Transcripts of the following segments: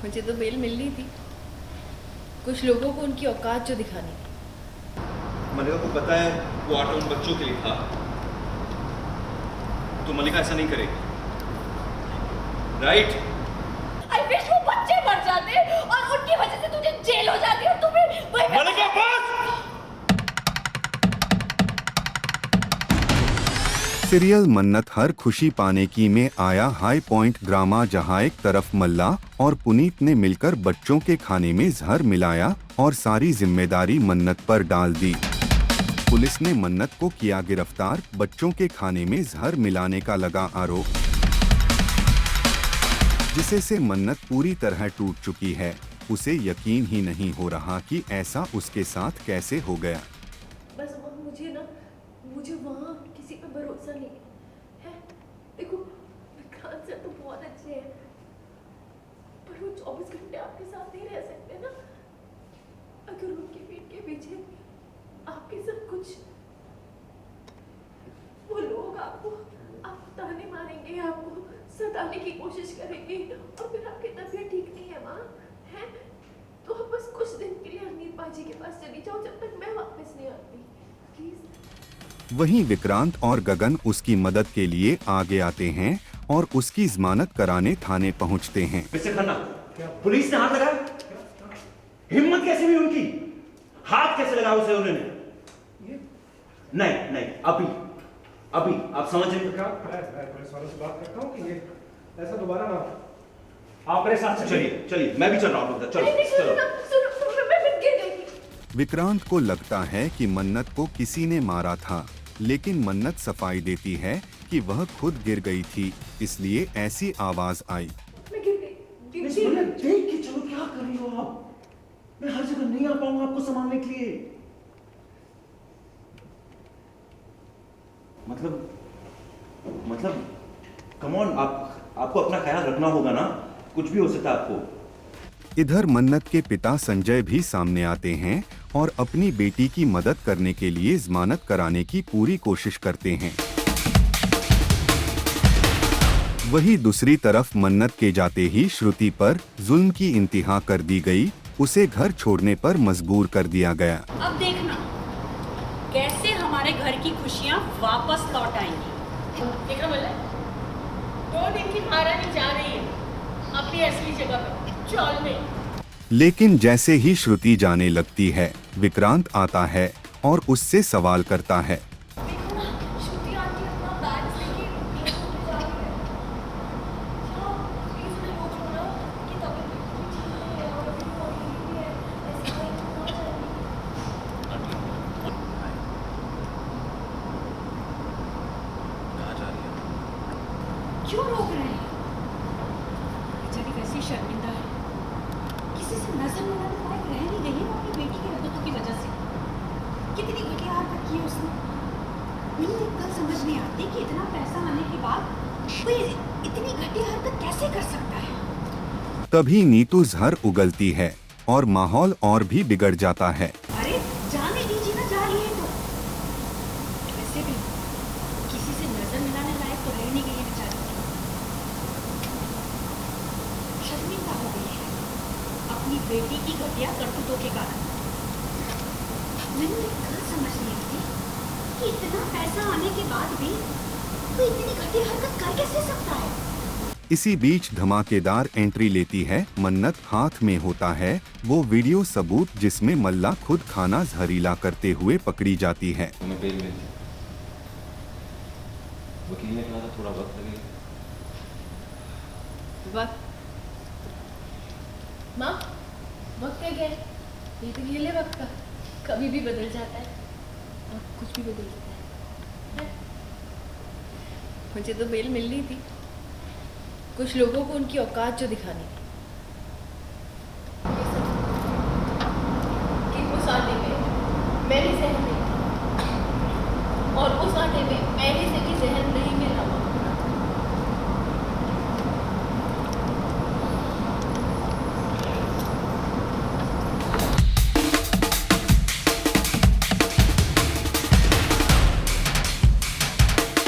मुझे तो बेल मिल रही थी। कुछ लोगों को उनकी औकात जो दिखानी थी। मल्लिका को पता है वो ऑटो उन बच्चों के लिए था, तो मल्लिका ऐसा नहीं करेगी, राइट? आई विश वो बच्चे मर जाते और उनकी वजह से तुझे जेल हो जाती और तुम्हें मल्लिका बस! सीरियल मन्नत हर खुशी पाने की में आया हाई पॉइंट ड्रामा, जहां एक तरफ मल्ला और पुनीत ने मिलकर बच्चों के खाने में जहर मिलाया और सारी जिम्मेदारी मन्नत पर डाल दी। पुलिस ने मन्नत को किया गिरफ्तार, बच्चों के खाने में जहर मिलाने का लगा आरोप, जिसे से मन्नत पूरी तरह टूट चुकी है। उसे यकीन ही नहीं हो रहा कि ऐसा उसके साथ कैसे हो गया। बस मुझे वहाँ किसी पे भरोसा नहीं है। देखो विक्रांत सर तो बहुत अच्छे हैं, पर वो 24 घंटे आपके साथ नहीं रह सकते ना। अगर उनकी पीठ के पीछे आपके सब कुछ, वो लोग आपको ताने मारेंगे, आपको सताने की कोशिश करेंगे और फिर आपकी तबीयत ठीक नहीं है माँ, है तो आप बस कुछ दिन के लिए हरनीत बाजी के पास चली जाओ जब तक मैं वापस नहीं आती, प्लीज। वहीं विक्रांत और गगन उसकी मदद के लिए आगे आते हैं और उसकी जमानत कराने थाने पहुंचते हैं। पुलिस ने हाथ लगाया? हिम्मत कैसे हुई उनकी? हाथ कैसे लगाया उसे उन्होंने? नहीं, अभी आप समझ रहे हैं? मैं पुलिस वालों से बात करता हूँ कि ये ऐसा दोबारा ना हो। आप मेरे साथ चलिए, मैं भी चल रहा हूँ। चलो। विक्रांत को लगता है कि मन्नत को किसी ने मारा था, लेकिन मन्नत सफाई देती है कि वह खुद गिर गई थी, इसलिए ऐसी आवाज आई। देख के चलो, क्या कर रही हो आप? मैं हर जगह नहीं आ पाऊंगा आपको संभालने के लिए। मतलब कम ऑन, आपको अपना ख्याल रखना होगा ना, कुछ भी हो सकता है आपको। इधर मन्नत के पिता संजय भी सामने आते हैं और अपनी बेटी की मदद करने के लिए जमानत कराने की पूरी कोशिश करते हैं। वहीं दूसरी तरफ मन्नत के जाते ही श्रुति पर जुल्म की इंतहा कर दी गई, उसे घर छोड़ने पर मजबूर कर दिया गया। अब देखना कैसे हमारे घर की खुशियाँ वापस लौट आएंगी। देखा बोला 2 दिन की महारानी जा रही है अपनी असली जगह पे, चौल में। लेकिन जैसे ही श्रुति जाने लगती है, विक्रांत आता है और उससे सवाल करता है। क्यों रोक रहे हैं? बेचारी वैसी शर्मिंदा है, किसी से नजर मिलाने लायक रह नहीं गई है वो अपनी बेटी की हरकतों की वजह से। कितनी घटिया हरकत की है उसने। मुझे एकदम समझ नहीं आती कि इतना पैसा आने के बाद कोई इतनी घटिया हरकत कैसे कर सकता है। तभी नीतू जहर उगलती है और माहौल और भी बिगड़ जाता है। अरे जाने दीजिए ना, जा रही है तो। वैसे भी किसी से नजर मिलाने लायक तो रह नहीं गई है बेचारी, शर्मिंदा हो गई है अपनी बेटी की घटिया करतूतों के कारण। मैंने एक गल समझ नहीं आती कि इतना पैसा आने के बाद भी कोई इतनी घटिया हरकत कर कैसे सकता है। इसी बीच धमाकेदार एंट्री लेती है मन्नत। हाथ में होता है वो वीडियो सबूत जिसमें मल्ला खुद खाना जहरीला करते हुए पकड़ी जाती है। तुम्हें बेल मिल गई। वकील ने कहा था थोड़ा वक्त लगेगा। वक्त माँ, वक्त क्या है? ये तो खेल है वक्त का, कभी भी बदल जाता है और कुछ भी बदल जाता है। मुझे तो बेल मिल रही थी। कुछ लोगों को उनकी औकात जो दिखानी थी, कि उस आटे में मैंने जहर नहीं और उस आटे में मैंने से भी जहर नहीं मिला।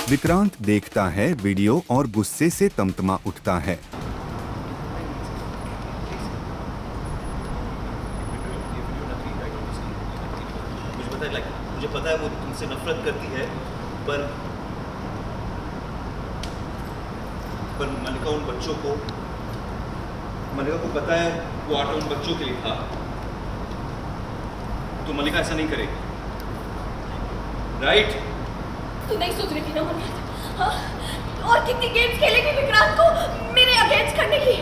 विक्रांत देखता है वीडियो और गुस्से से तमतमा उठता है। है लाइक मुझे पता है वो तुमसे नफरत करती है, पर मल्लिका उन बच्चों को, मल्लिका को पता है वो आटा उन बच्चों के लिए था, तो मल्लिका ऐसा नहीं करेगी, राइट? तू नहीं सोच रही थी ना मन्नत? हाँ? और कितनी गेम्स खेलेगी विक्रांत को मेरे अगेंस्ट करने की?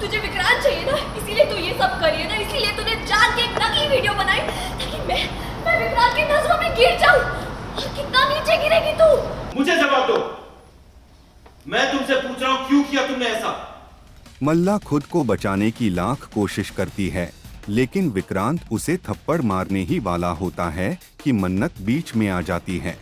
तुझे विक्रांत चाहिए ना, इसीलिए तू ये सब करी है ना, इसीलिए तूने जान के एक नकली वीडियो बनाई ताकि मैं विक्रांत की नजरों में गिर जाऊं। और कितना नीचे गिरेगी तू? मुझे जवाब दो, मैं तुमसे पूछ रहा हूं क्यों किया तुमने ऐसा? मल्ला खुद को बचाने की लाख कोशिश करती है, लेकिन विक्रांत उसे थप्पड़ मारने ही वाला होता है कि मन्नत बीच में आ जाती है।